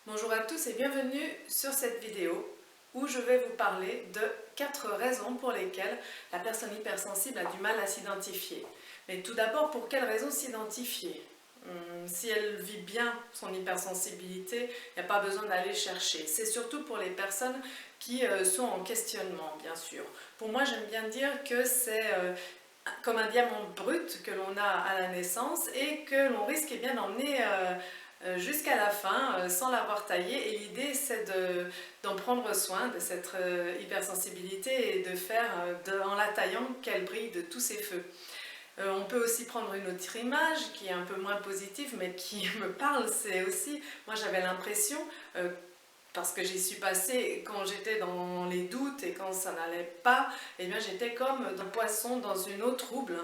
Bonjour à tous et bienvenue sur cette vidéo où je vais vous parler de 4 raisons pour lesquelles la personne hypersensible a du mal à s'identifier. Mais tout d'abord, pour quelles raisons s'identifier? Si elle vit bien son hypersensibilité, il n'y a pas besoin d'aller chercher. C'est surtout pour les personnes qui sont en questionnement, bien sûr. Pour moi, j'aime bien dire que c'est comme un diamant brut que l'on a à la naissance et que l'on risque bien d'emmener jusqu'à la fin sans l'avoir taillé. Et l'idée, c'est d'en prendre soin de cette hypersensibilité et de faire en la taillant qu'elle brille de tous ses feux. On peut aussi prendre une autre image qui est un peu moins positive mais qui me parle, c'est aussi, moi j'avais l'impression, parce que j'y suis passée quand j'étais dans les doutes et quand ça n'allait pas, eh bien j'étais comme un poisson dans une eau trouble.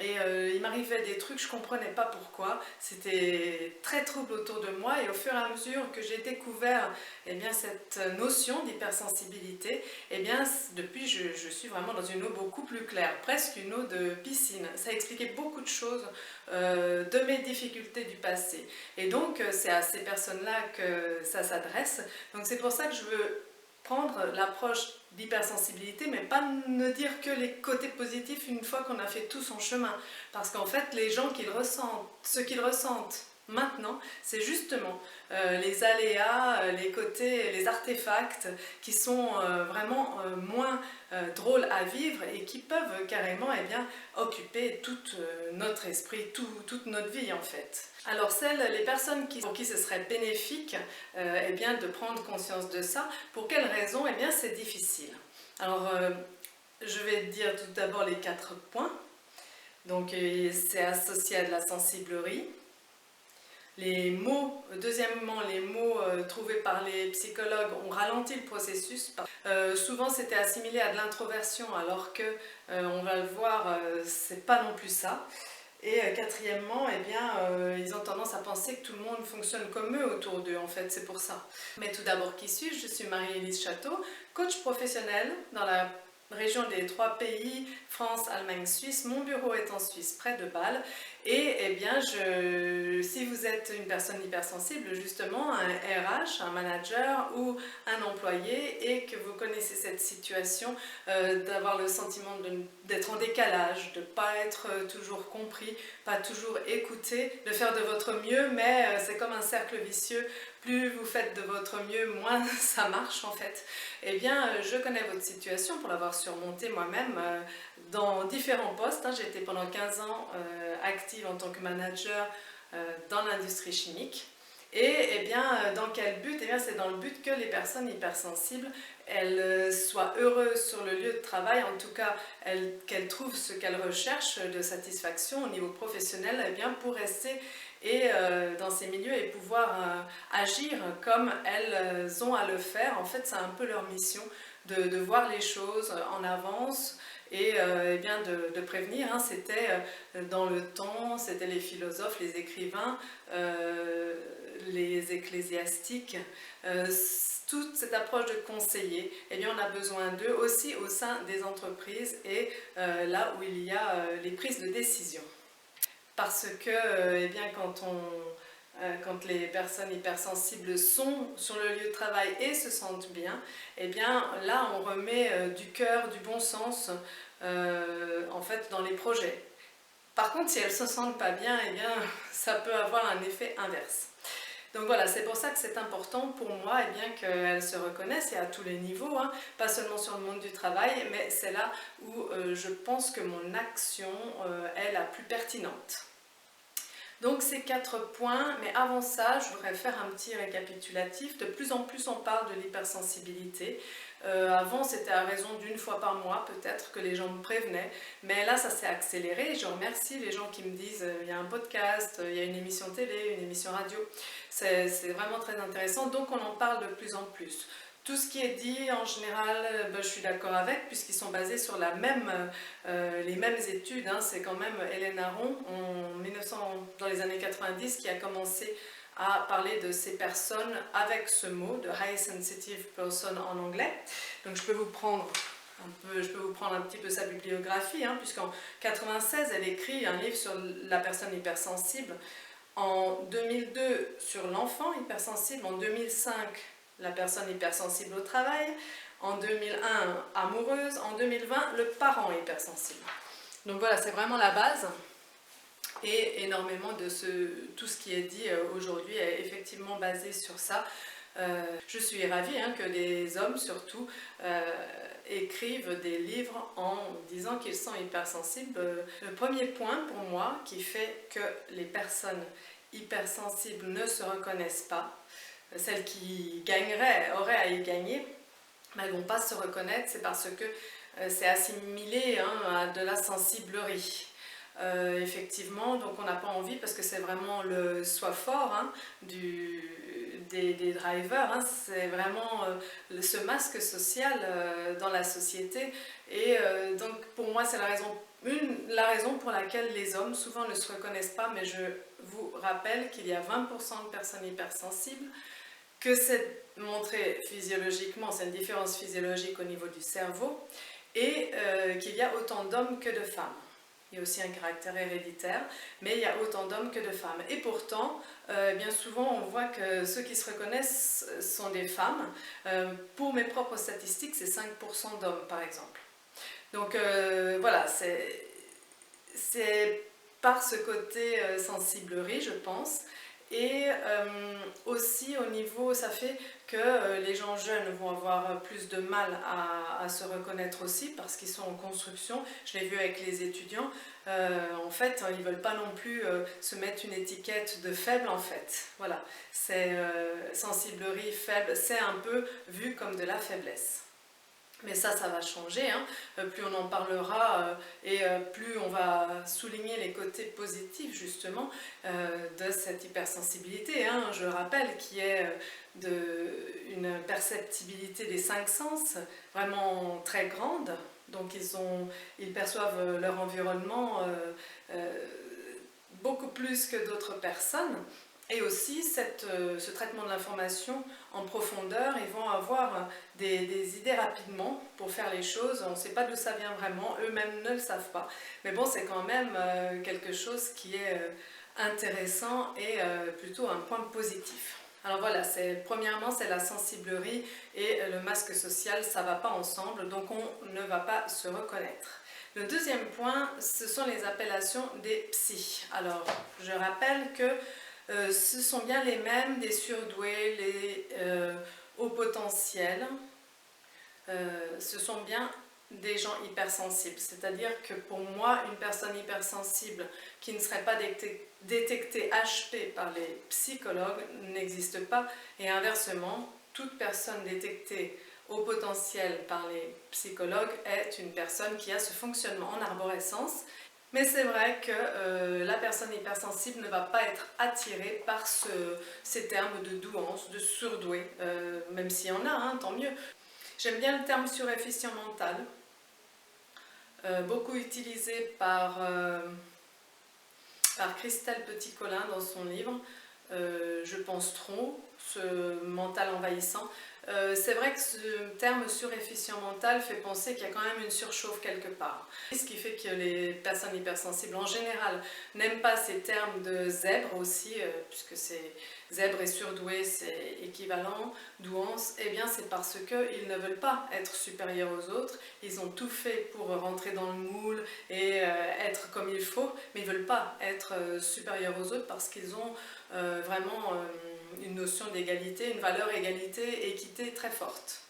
Et il m'arrivait des trucs, je ne comprenais pas pourquoi. C'était très trouble autour de moi et au fur et à mesure que j'ai découvert eh bien, cette notion d'hypersensibilité, eh bien, depuis je suis vraiment dans une eau beaucoup plus claire, presque une eau de piscine. Ça expliquait beaucoup de choses de mes difficultés du passé. Et donc c'est à ces personnes-là que ça s'adresse. Donc c'est pour ça que je veux prendre l'approche d'hypersensibilité, mais pas ne dire que les côtés positifs une fois qu'on a fait tout son chemin. Parce qu'en fait, les gens qu'ils ressentent, ce qu'ils ressentent maintenant, c'est justement les aléas, les côtés, les artefacts qui sont vraiment moins drôles à vivre et qui peuvent carrément bien, occuper tout notre esprit, toute notre vie en fait. Alors les personnes pour qui ce serait bénéfique bien, de prendre conscience de ça, pour quelles raisons? Eh bien c'est difficile. Alors je vais dire tout d'abord les 4 points. Donc c'est associé à de la sensiblerie. Les mots, deuxièmement, les mots trouvés par les psychologues ont ralenti le processus. Souvent c'était assimilé à de l'introversion alors que, on va le voir, c'est pas non plus ça. Et quatrièmement, eh bien, ils ont tendance à penser que tout le monde fonctionne comme eux autour d'eux, en fait, c'est pour ça. Mais tout d'abord, qui suis-je? Je suis Marie-Élise Château, coach professionnel dans la région des 3 pays, France, Allemagne, Suisse. Mon bureau est en Suisse, près de Bâle. Et eh bien, si vous êtes une personne hypersensible, justement, un RH, un manager ou un employé, et que vous connaissez cette situation d'avoir le sentiment d'être en décalage, de ne pas être toujours compris, pas toujours écouté, de faire de votre mieux, mais c'est comme un cercle vicieux. Plus vous faites de votre mieux, moins ça marche en fait. Eh bien, je connais votre situation pour l'avoir surmontée moi-même dans différents postes. J'ai été pendant 15 ans active en tant que manager dans l'industrie chimique. Et eh bien, dans quel but? Eh bien, c'est dans le but que les personnes hypersensibles elles soient heureuses sur le lieu de travail, en tout cas qu'elles trouvent ce qu'elles recherchent de satisfaction au niveau professionnel, eh bien, pour rester dans ces milieux et pouvoir agir comme elles ont à le faire. En fait, c'est un peu leur mission de voir les choses en avance et eh bien de prévenir. C'était dans le temps, c'était les philosophes, les écrivains, les ecclésiastiques, toute cette approche de conseiller, eh bien on a besoin d'eux aussi au sein des entreprises et là où il y a les prises de décision. Parce que eh bien, quand les personnes hypersensibles sont sur le lieu de travail et se sentent bien, eh bien là on remet du cœur, du bon sens en fait dans les projets. Par contre, si elles ne se sentent pas bien, eh bien ça peut avoir un effet inverse. Donc voilà, c'est pour ça que c'est important pour moi eh bien qu'elles se reconnaissent et à tous les niveaux, pas seulement sur le monde du travail, mais c'est là où je pense que mon action est la plus pertinente. Donc ces 4 points, mais avant ça, je voudrais faire un petit récapitulatif. De plus en plus on parle de l'hypersensibilité. Avant c'était à raison d'une fois par mois peut-être que les gens me prévenaient, mais là ça s'est accéléré et je remercie les gens qui me disent il y a un podcast, il y a une émission télé, une émission radio. C'est vraiment très intéressant, donc on en parle de plus en plus. Tout ce qui est dit, en général, je suis d'accord avec, puisqu'ils sont basés sur les mêmes études. C'est quand même Hélène Aron, dans les années 90, qui a commencé à parler de ces personnes avec ce mot, de high sensitive person en anglais. Donc je peux vous prendre un petit peu sa bibliographie, puisqu'en 96, elle écrit un livre sur la personne hypersensible En 2002 sur l'enfant hypersensible, en 2005 la personne hypersensible au travail, en 2001 amoureuse, en 2020 le parent hypersensible. Donc voilà, c'est vraiment la base. Et énormément de tout ce qui est dit aujourd'hui est effectivement basé sur ça. Je suis ravie que des hommes surtout écrivent des livres en disant qu'ils sont hypersensibles. Le premier point pour moi qui fait que les personnes hypersensibles ne se reconnaissent pas, celles qui auraient à y gagner, mais elles ne vont pas se reconnaître, c'est parce que c'est assimilé à de la sensiblerie. Effectivement, donc on n'a pas envie parce que c'est vraiment le soi fort des drivers, c'est vraiment ce masque social dans la société. Et donc pour moi c'est la raison pour laquelle les hommes souvent ne se reconnaissent pas, mais je vous rappelle qu'il y a 20% de personnes hypersensibles, que c'est montré physiologiquement, c'est une différence physiologique au niveau du cerveau, et qu'il y a autant d'hommes que de femmes. Il y a aussi un caractère héréditaire, mais il y a autant d'hommes que de femmes. Et pourtant, bien souvent, on voit que ceux qui se reconnaissent sont des femmes. Pour mes propres statistiques, c'est 5% d'hommes, par exemple. Donc voilà, c'est par ce côté sensiblerie, je pense. Et aussi au niveau, ça fait que les gens jeunes vont avoir plus de mal à se reconnaître aussi parce qu'ils sont en construction. Je l'ai vu avec les étudiants, en fait ils ne veulent pas non plus se mettre une étiquette de faible en fait. Voilà, c'est sensiblerie, faible, c'est un peu vu comme de la faiblesse. Mais ça va changer, plus on en parlera et plus on va souligner les côtés positifs justement de cette hypersensibilité. Je rappelle qu'il y a une perceptibilité des 5 sens vraiment très grande, donc ils perçoivent leur environnement beaucoup plus que d'autres personnes. Et aussi, ce traitement de l'information en profondeur, ils vont avoir des idées rapidement pour faire les choses. On ne sait pas d'où ça vient vraiment, eux-mêmes ne le savent pas. Mais bon, c'est quand même quelque chose qui est intéressant et plutôt un point positif. Alors voilà, premièrement, c'est la sensiblerie et le masque social, ça ne va pas ensemble, donc on ne va pas se reconnaître. Le deuxième point, ce sont les appellations des psys. Alors, je rappelle que ce sont bien les mêmes des surdoués, les hauts potentiels, ce sont bien des gens hypersensibles. C'est-à-dire que pour moi, une personne hypersensible qui ne serait pas détectée HP par les psychologues n'existe pas. Et inversement, toute personne détectée au potentiel par les psychologues est une personne qui a ce fonctionnement en arborescence. Mais c'est vrai que la personne hypersensible ne va pas être attirée par ces termes de douance, de surdoué, même s'il y en a, tant mieux. J'aime bien le terme surefficient mental, beaucoup utilisé par Christelle Petit-Colin dans son livre « Je pense trop », ce mental envahissant. C'est vrai que ce terme surefficient mental fait penser qu'il y a quand même une surchauffe quelque part. Ce qui fait que les personnes hypersensibles en général n'aiment pas ces termes de zèbre aussi, puisque c'est zèbre et surdoué, c'est équivalent, douance, et bien c'est parce qu'ils ne veulent pas être supérieurs aux autres, ils ont tout fait pour rentrer dans le moule et être comme il faut, mais ils ne veulent pas être supérieurs aux autres parce qu'ils ont vraiment une notion d'égalité, une valeur égalité, équité très forte.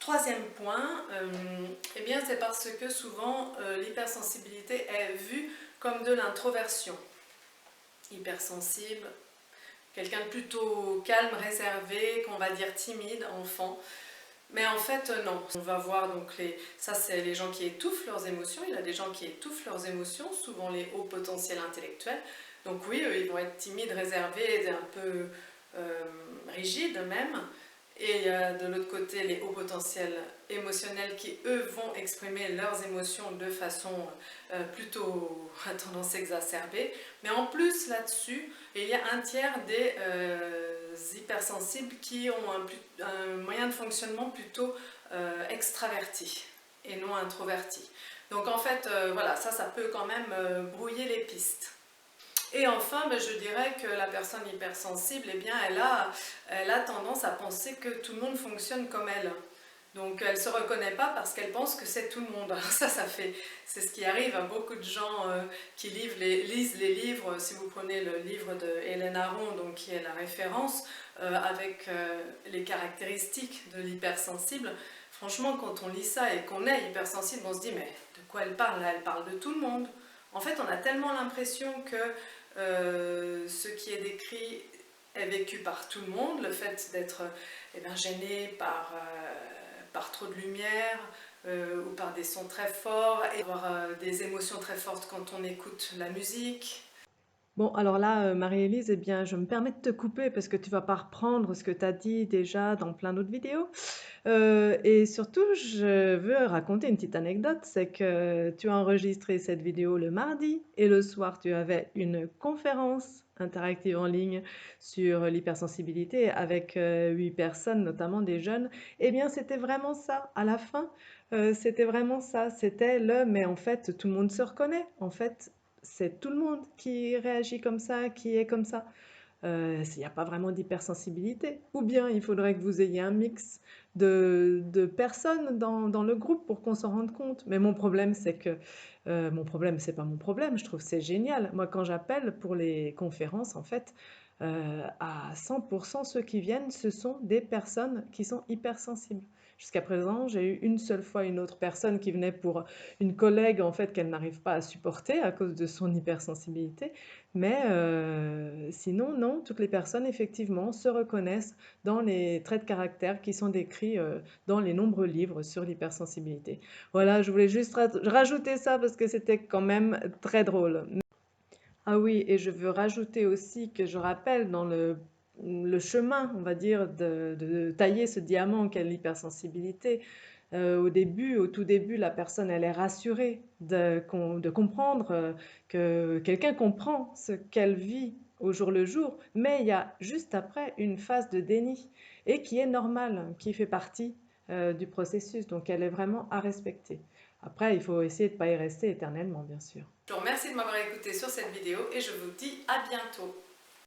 Troisième point, eh bien c'est parce que souvent l'hypersensibilité est vue comme de l'introversion. Hypersensible, quelqu'un de plutôt calme, réservé, qu'on va dire timide, enfant. Mais en fait non, on va voir donc ça c'est les gens qui étouffent leurs émotions, il y a des gens qui étouffent leurs émotions, souvent les hauts potentiels intellectuels. Donc oui, eux, ils vont être timides, réservés, un peu rigides même. Et il y a de l'autre côté les hauts potentiels émotionnels qui, eux, vont exprimer leurs émotions de façon plutôt à tendance exacerbée. Mais en plus, là-dessus, il y a un tiers des hypersensibles qui ont un moyen de fonctionnement plutôt extraverti et non introverti. Donc en fait, voilà, ça peut quand même brouiller les pistes. Et enfin, je dirais que la personne hypersensible, eh bien, elle a tendance à penser que tout le monde fonctionne comme elle. Donc elle ne se reconnaît pas parce qu'elle pense que c'est tout le monde. Alors c'est ce qui arrive à beaucoup de gens qui lisent les livres. Si vous prenez le livre de Hélène Aron, donc, qui est la référence, avec les caractéristiques de l'hypersensible, franchement, quand on lit ça et qu'on est hypersensible, on se dit mais de quoi elle parle? Elle parle de tout le monde. En fait, on a tellement l'impression que ce qui est décrit est vécu par tout le monde, le fait d'être gêné par trop de lumière ou par des sons très forts, et avoir des émotions très fortes quand on écoute la musique. Bon, alors là, Marie-Élise, eh bien, je me permets de te couper parce que tu vas pas reprendre ce que tu as dit déjà dans plein d'autres vidéos. Et surtout, je veux raconter une petite anecdote, c'est que tu as enregistré cette vidéo le mardi et le soir, tu avais une conférence interactive en ligne sur l'hypersensibilité avec 8 personnes, notamment des jeunes. Eh bien, c'était vraiment ça. À la fin, c'était vraiment ça. C'était mais en fait, tout le monde se reconnaît. En fait, c'est tout le monde qui réagit comme ça, qui est comme ça. Il n'y a pas vraiment d'hypersensibilité. Ou bien il faudrait que vous ayez un mix de personnes dans le groupe pour qu'on s'en rende compte. Mais mon problème, c'est que mon problème, c'est pas mon problème. Je trouve que c'est génial. Moi, quand j'appelle pour les conférences, en fait, à 100%, ceux qui viennent, ce sont des personnes qui sont hypersensibles. Jusqu'à présent, j'ai eu une seule fois une autre personne qui venait pour une collègue en fait qu'elle n'arrive pas à supporter à cause de son hypersensibilité. Mais sinon, non, toutes les personnes effectivement se reconnaissent dans les traits de caractère qui sont décrits dans les nombreux livres sur l'hypersensibilité. Voilà, je voulais juste rajouter ça parce que c'était quand même très drôle. Ah oui, et je veux rajouter aussi que je rappelle dans le chemin, on va dire, de tailler ce diamant qu'est l'hypersensibilité. Au tout début, la personne, elle est rassurée de comprendre que quelqu'un comprend ce qu'elle vit au jour le jour, mais il y a juste après une phase de déni et qui est normale, qui fait partie du processus, donc elle est vraiment à respecter. Après, il faut essayer de ne pas y rester éternellement, bien sûr. Je vous remercie de m'avoir écouté sur cette vidéo et je vous dis à bientôt.